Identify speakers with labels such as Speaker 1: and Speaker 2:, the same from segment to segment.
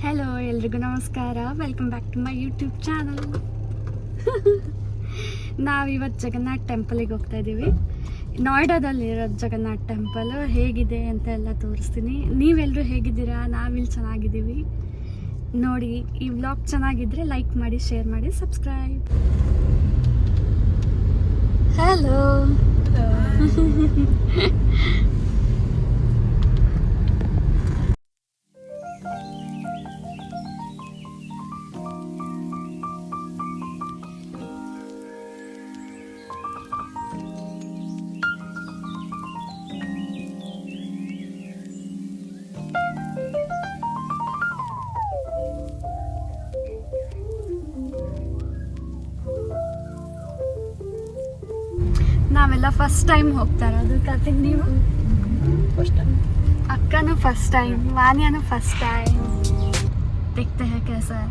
Speaker 1: Hello, ಎಲ್ರಿಗೂ ನಮಸ್ಕಾರ. Welcome back to my YouTube channel. ನಾವಿವತ್ತು ಜಗನ್ನಾಥ್ ಟೆಂಪಲಿಗೆ ಹೋಗ್ತಾ ಇದ್ದೀವಿ. ನೋಯ್ಡಾದಲ್ಲಿರೋದು ಜಗನ್ನಾಥ್ ಟೆಂಪಲ್. ಹೇಗಿದೆ ಅಂತ ಎಲ್ಲ ತೋರಿಸ್ತೀನಿ. ನೀವೆಲ್ಲರೂ ಹೇಗಿದ್ದೀರಾ? ನಾವಿಲ್ಲಿ ಚೆನ್ನಾಗಿದ್ದೀವಿ. ನೋಡಿ, ಈ ವ್ಲಾಗ್ ಚೆನ್ನಾಗಿದ್ದರೆ ಲೈಕ್ ಮಾಡಿ, ಶೇರ್ ಮಾಡಿ, ಸಬ್ಸ್ಕ್ರೈಬ್. ಹಲೋ. ನಾವೆಲ್ಲ ಫಸ್ಟ್ ಟೈಮ್ ಹೋಗ್ತಾ ಇರೋದು. ಕಾರ್ತಿಕ್, ನೀವು?
Speaker 2: First time.
Speaker 1: ಅಕ್ಕನೂ ಫಸ್ಟ್ ಟೈಮ್, ವಾನ್ಯಾನು ಫಸ್ಟ್ ಟೈಮ್. देखते हैं कैसा है.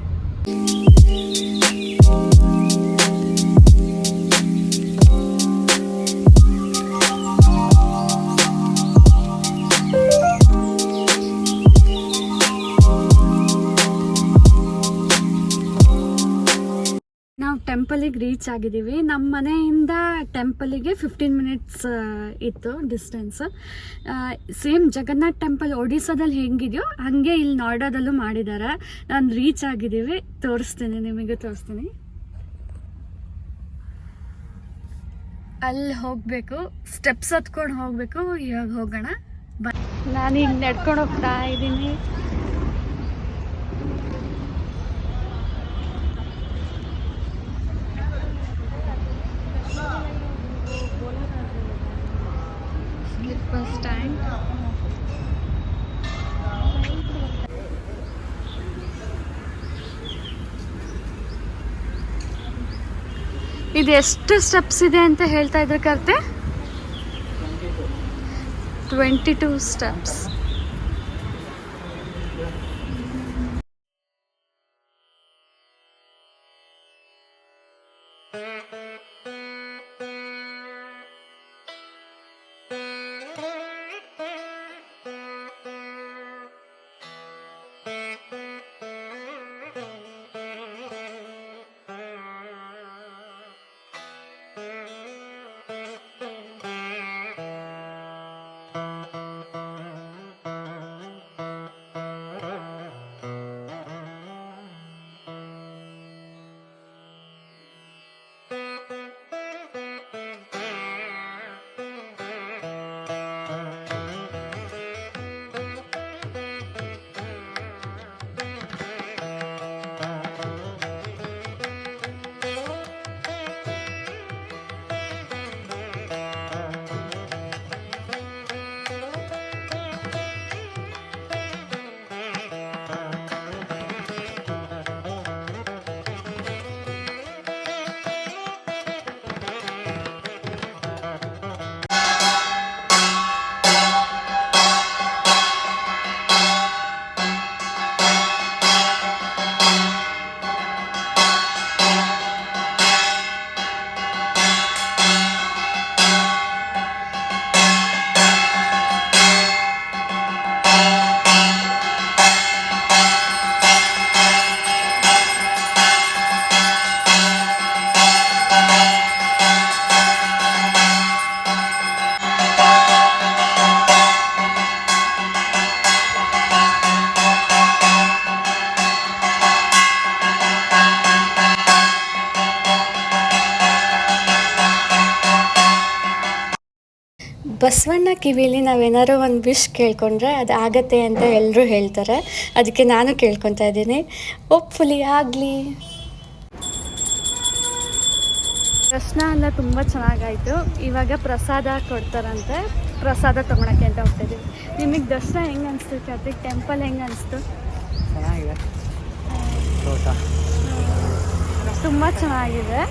Speaker 1: ನಾವು ಟೆಂಪಲಿಗೆ ರೀಚ್ ಆಗಿದ್ದೀವಿ. ನಮ್ಮ ಮನೆಯಿಂದ ಟೆಂಪಲಿಗೆ 15 ಮಿನಿಟ್ಸ್ ಇತ್ತು ಡಿಸ್ಟೆನ್ಸ್. ಸೇಮ್ ಜಗನ್ನಾಥ್ ಟೆಂಪಲ್ ಒಡಿಸ್ಸಾದಲ್ಲಿ ಹೆಂಗಿದೆಯೋ ಹಾಗೆ ಇಲ್ಲಿ ನೋಯ್ಡಾದಲ್ಲೂ ಮಾಡಿದ್ದಾರೆ. ನಾನು ರೀಚ್ ಆಗಿದ್ದೀವಿ, ತೋರಿಸ್ತೀನಿ, ನಿಮಗೆ ತೋರಿಸ್ತೀನಿ. ಅಲ್ಲಿ ಹೋಗಬೇಕು, ಸ್ಟೆಪ್ಸ್ ಹತ್ಕೊಂಡು ಹೋಗಬೇಕು. ಇವಾಗ ಹೋಗೋಣ. ನಾನೀಗ ನಡ್ಕೊಂಡು ಹೋಗ್ತಾ ಇದ್ದೀನಿ. ಫಸ್ಟ್ ಟೈಮ್ ಇದು ಎಷ್ಟು ಸ್ಟೆಪ್ಸ್ ಇದೆ ಅಂತ ಹೇಳ್ತಾ ಇದ್ರೆ ಕರ್ತೆ? 22 ಸ್ಟೆಪ್ಸ್. ಬಸವಣ್ಣ ಕಿವಿಲಿ ನಾವೇನಾದ್ರು ಒಂದು ವಿಶ್ ಕೇಳ್ಕೊಂಡ್ರೆ ಅದು ಆಗತ್ತೆ ಅಂತ ಎಲ್ಲರೂ ಹೇಳ್ತಾರೆ. ಅದಕ್ಕೆ ನಾನು ಕೇಳ್ಕೊತಾ ಇದ್ದೀನಿ, ಹೋಪ್ಫುಲಿ ಆಗಲಿ. ದರ್ಶನ ಎಲ್ಲ ತುಂಬ ಚೆನ್ನಾಗಾಯಿತು. ಇವಾಗ ಪ್ರಸಾದ ಕೊಡ್ತಾರಂತೆ, ಪ್ರಸಾದ ತೊಗೊಳಕ್ಕೆ ಅಂತ ಹೋಗ್ತಾಯಿದ್ದೀವಿ. ನಿಮಗೆ ದರ್ಶನ ಹೆಂಗೆ ಅನಿಸ್ತು ಕಾರ್ತಿಕ್? ಟೆಂಪಲ್ ಹೆಂಗೆ ಅನಿಸ್ತು?
Speaker 2: ಚೆನ್ನಾಗಿದೆ,
Speaker 1: ತುಂಬ ಚೆನ್ನಾಗಿದೆ.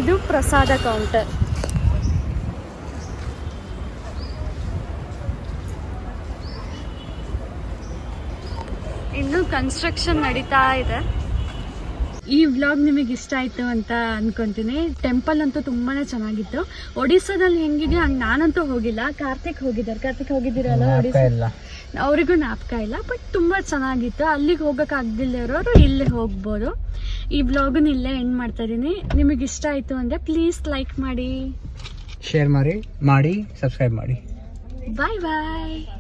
Speaker 1: ಇದು ಪ್ರಸಾದ ಕೌಂಟರ್. ಇನ್ನೂ ಕನ್ಸ್ಟ್ರಕ್ಷನ್ ನಡೀತಾ ಇದೆ. ಈ ವ್ಲಾಗ್ ನಿಮಗೆ ಇಷ್ಟ ಆಯಿತು ಅಂತ ಅನ್ಕೊಂತೀನಿ. ಟೆಂಪಲ್ ಅಂತೂ ತುಂಬಾ ಚೆನ್ನಾಗಿತ್ತು. ಒಡಿಸ್ಸಾದಲ್ಲಿ ಹೆಂಗಿದೆಯೋ ಹಂಗೆ ನಾನಂತೂ ಹೋಗಿಲ್ಲ, ಕಾರ್ತಿಕ್ ಹೋಗಿದ್ದಾರೆ. ಕಾರ್ತಿಕ್ ಹೋಗಿದ್ದೀರಲ್ಲ ಒಡಿಸ್ಸಾ? ಅವರಿಗೂ ಜ್ಞಾಪಕ ಇಲ್ಲ, ಬಟ್ ತುಂಬ ಚೆನ್ನಾಗಿತ್ತು. ಅಲ್ಲಿಗೆ ಹೋಗೋಕ್ಕಾಗ್ದಿಲ್ಲ ಇರೋರು ಇಲ್ಲೇ ಹೋಗ್ಬೋದು. ಈ ವ್ಲಾಗನ್ನ ಇಲ್ಲೇ ಎಂಡ್ ಮಾಡ್ತಾ ಇದ್ದೀನಿ. ನಿಮಗೆ ಇಷ್ಟ ಆಯಿತು ಅಂದರೆ ಪ್ಲೀಸ್ ಲೈಕ್ ಮಾಡಿ,
Speaker 2: ಶೇರ್ ಮಾಡಿ, ಸಬ್ಸ್ಕ್ರೈಬ್ ಮಾಡಿ.
Speaker 1: ಬಾಯ್ ಬಾಯ್.